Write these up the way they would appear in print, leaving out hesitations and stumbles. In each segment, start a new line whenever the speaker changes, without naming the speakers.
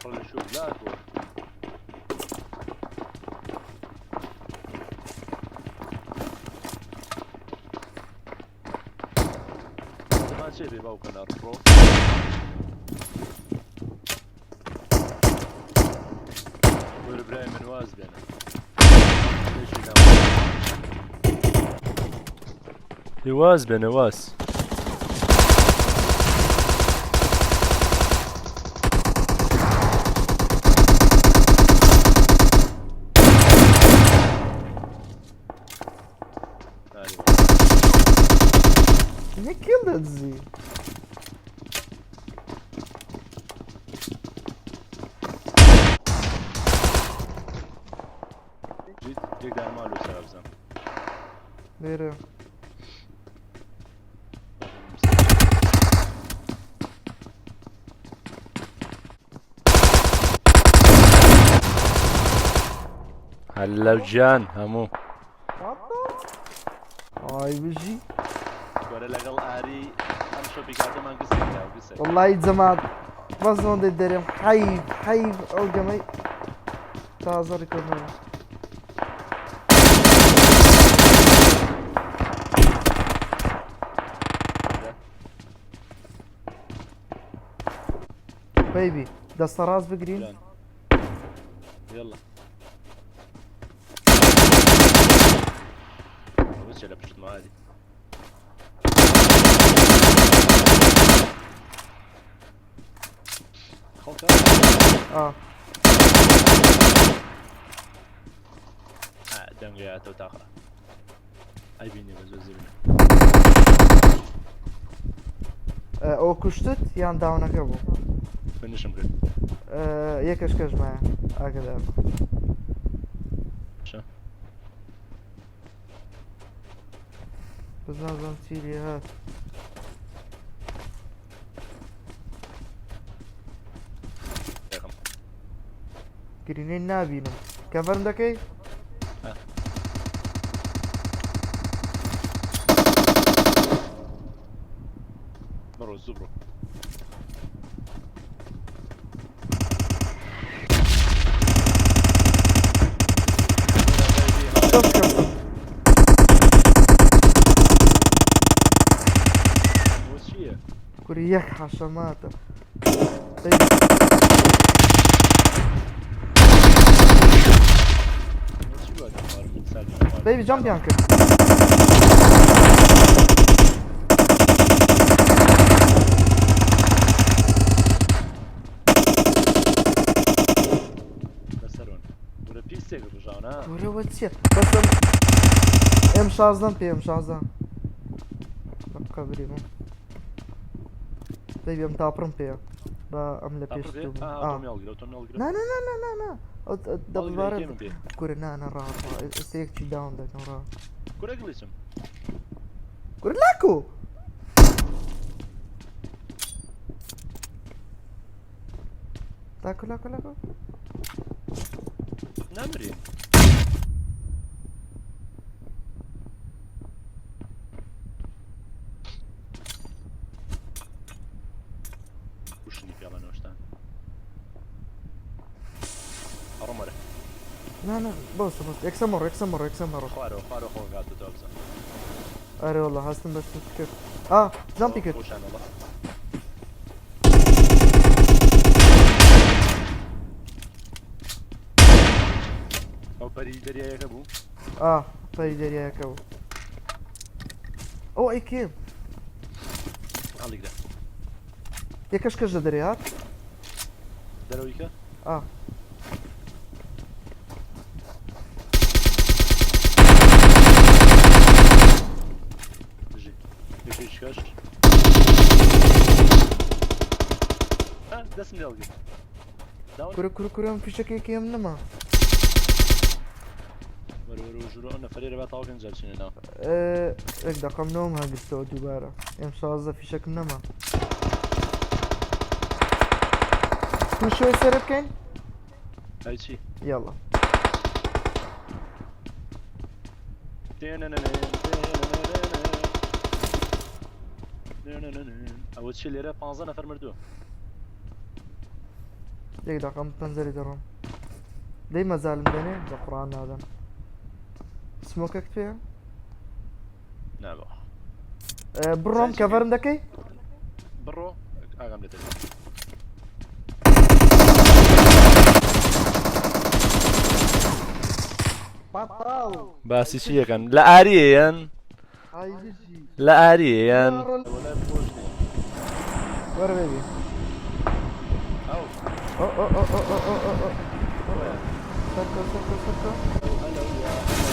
ولا شو لا أقول ما شيء بيباو كنار برو قول إبراهيم من واز بينا ليش
لواز بنواس
You killed that Z.
جيك دار مالو سرابزم
Nereye?
هلا وجان همو
Ay بجي
ولا لقل آري أنا شو بيقعد ما قصة لا قصة
والله زمان بس هون الدريم حيب او جمي تازر كمان بيبي دست راس بقرين
يلا وش اللي بشت معادي
اه
دمقياته وتاخره اي بيني بزوزيني
او كشتت يان داونك ابو
فنشم قلت
يكش كش معي هكذا
شو
بس لازم تشيلي هات
رقم
جرينين نابينو كفرن دكي
مرو الزبرو وشيه
كوريك حشماته بيبي جامب يانكر
بسرون ولا بيستيك بجانا
كوري واتشيت بس ام شازدان بي ام شازدان بقى بريمو بيبي ام تابرم بي با ام لبيش تو
اه توم يلقي
لا لا لا لا لا لا دبل بارد كوري انا راه استيك تشي داون ده كان راه
كوري اقلسم
كوري لاكو لاكو
نمري وشني في الله نوشتان أرمره
لا بص اكسمر
خارو قاتو توبزا
اري والله هستم بس كيف جامبي كيت
وشان الله أو بري دريا يكبو
طيب دريا كو او اي كيم
عليك ده
يكشكش دريات
درويكا تجي يكشكش دسم يلقي
كوري في شكل كيم نما
ورو جرو أنا فريرة بقى طاقن جالسين هنا
اك دقم نوم هاجستو دوباره ام شازده في شكل نما كل شوي سرب كين
هاي شي
يلا
أول شي اللي راه 15 نفر مردوه
يك دقم تنزلي درهم ليه ما زال مدني بقران هذا سموكك فيها
نابا
بروم كفر مدكي
برو اغام لتجي
بطل
باسی چیەکەن لە ئاریەیەن لە ئاریەیەن
ولا بوجني
ورا بيبي
او
او او او او او او او سكر سكر سكر
هلا يا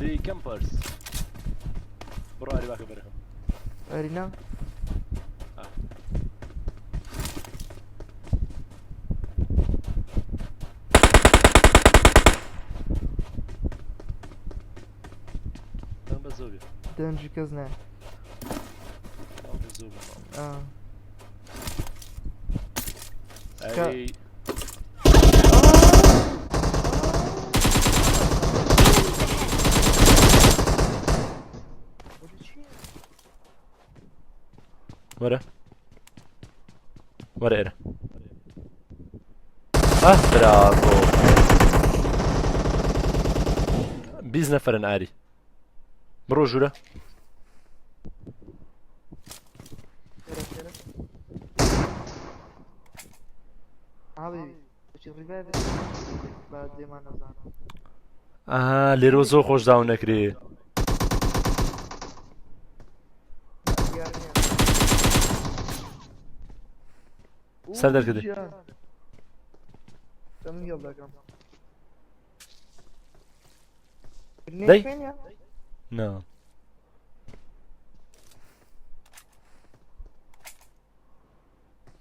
دي كامبرز براري باكي برهم
ارينا
انا بزوبي
دنجي كزنا
بزوبي
سكا-
اي
وەرە وەرە ئێرە برافۆ 20 نەفەرن ئاری بڕۆ ژوورە
حبيبي شي الربابة بعد زي ما نزعنا
لێرە زۆر خۆش داون نەکرێ سەر دەرکردی
تم يلا كم
داي.
فين يا
نا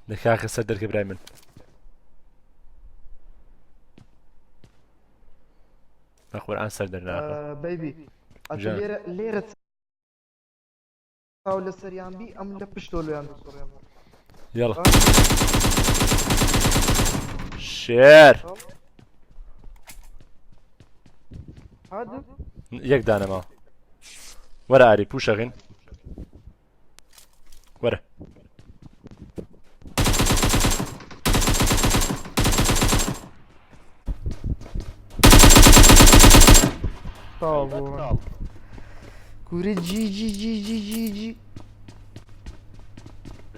دەکاکە سەر دەرکە برای من بەخۆرئان سەر دەرناکە
بيبي
جان.
ليرة حاول السريان بي ام لبشتو له عند السوريان
يلا شێر
هذا
یەک دانەما وەرە ئاری پوشەکەین وەرە
طابور كوري جي جي جي جي جي جي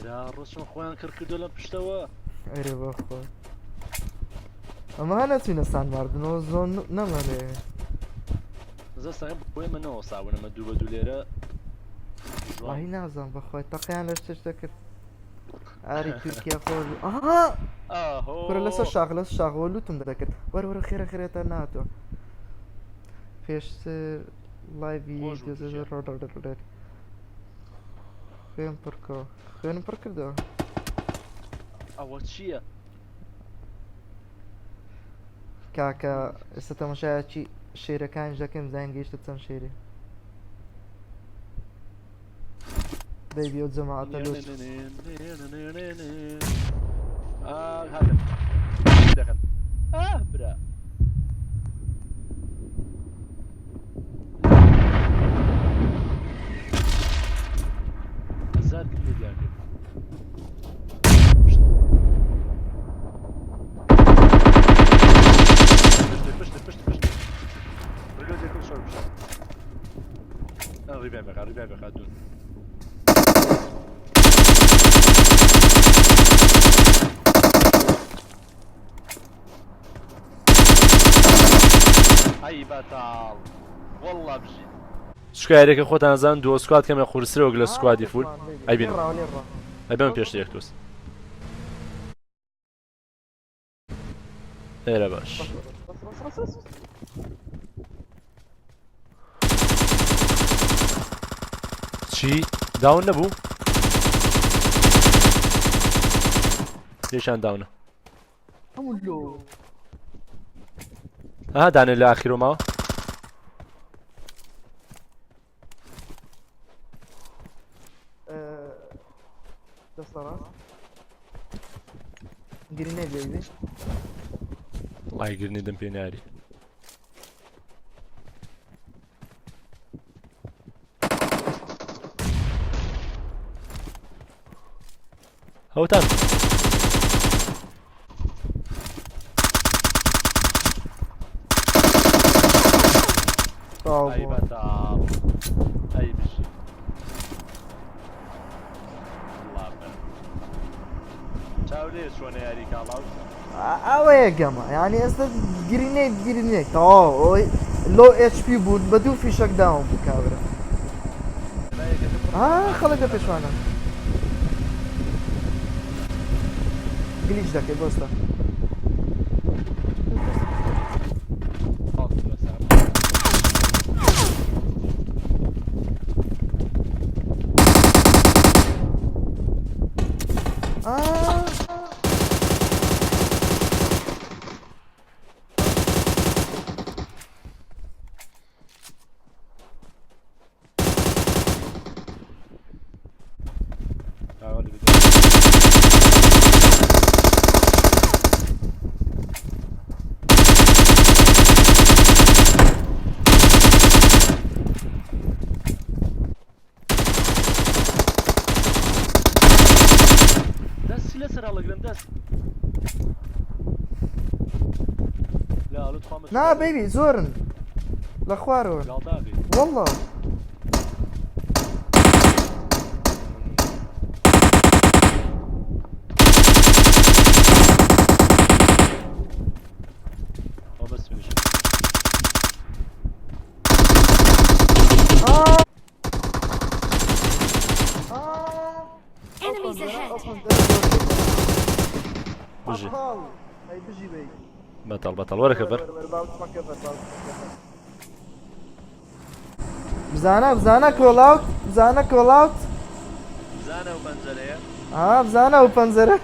لا الرسم خوان كركدو لم بشتوا
اري بخو اما انا تونستان مردن و زون نمره
زستان بوي منو صاونا ما دوبا دوليرا
والله نازم بخوي تقيان ليش تشتكر اري تركيا خور اها
اهو
كوري لسه شغل لوتم دكت ور خير تناتو فيش لايف فيديو خيان بركو ده
او تشيا
كاكا استمشاچی شیرەکان دەکەم زان گەیشتە چەند شێری بەیبی ئەو جەماعەتە لۆ
هذا دخل برا زاد كل يعني پشت رجال يكون شرب ربيع خادون اي بطل والله بجي
شکایەکە خۆتان زان دو سکوات کەمە قورسرەوە لە سکوادی فول ئەیبین ئەبێم پێشتە یەک تۆست ئێرە باش چی داون نەبوو لێشان داونە دانێ لە ئاخیرۆماوە
دەستە ڕاست گرینێ بێبێ
وڵای گرنی دەم پێ ناری هەوتان
ئەی بەتاڵ ئەی بژی چاولێ چۆنە یاری کاڵاو
ئەوەیە گەمە یعنی ئێستا گرینێک تەواو ئەوەی لۆ HP بوون بە دوو فیشەک داوام بوو کابرا خەڵک لە پێشوانە گلیچ دەکەی بۆستە نا بيبي زورن لە خوارەوە والله
Enemies ahead.
بژی
ئەی بژی بێ
بەتەڵ وەرە کەبەر
بزانە کۆڵاوت بزانە کۆڵاوت
بزانە و پەنجەرەیە
بزانە و پەنجەرە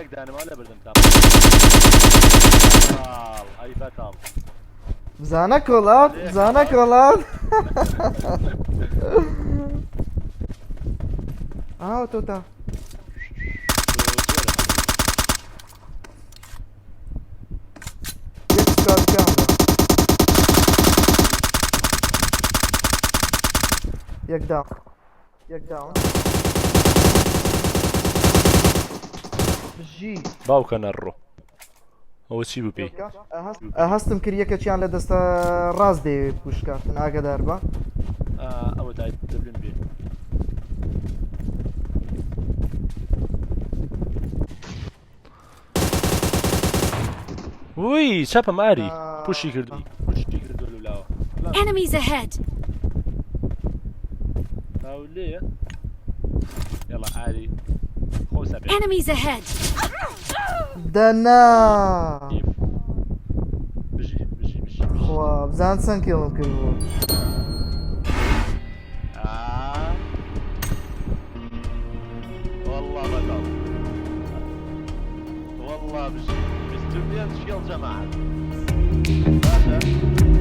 یەک دانما لە بردم تا ئەی بەتاڵ
بزانە کۆڵاوت تۆ تا یەک سکارکەم یەک داون بژی
باوکە نەڕۆ ئەوە چی بوو پێی
هەستم کرد یەکەچیان لە دەستە ڕاست دێ پوشکاتن ئاگدار بە
ئەوە دەبلن بێ
وی چەپم ئاری پوشی کردو
لەولاوە
Enemies ahead.
لێیە یاڵا ئاری خۆسە بێ
Enemies ahead.
دەنا
بژی
خوا بزان چەند کێڵم کردبوو
والله بەتاڵ والله بژی 25 شێڵ جەماعەت باشە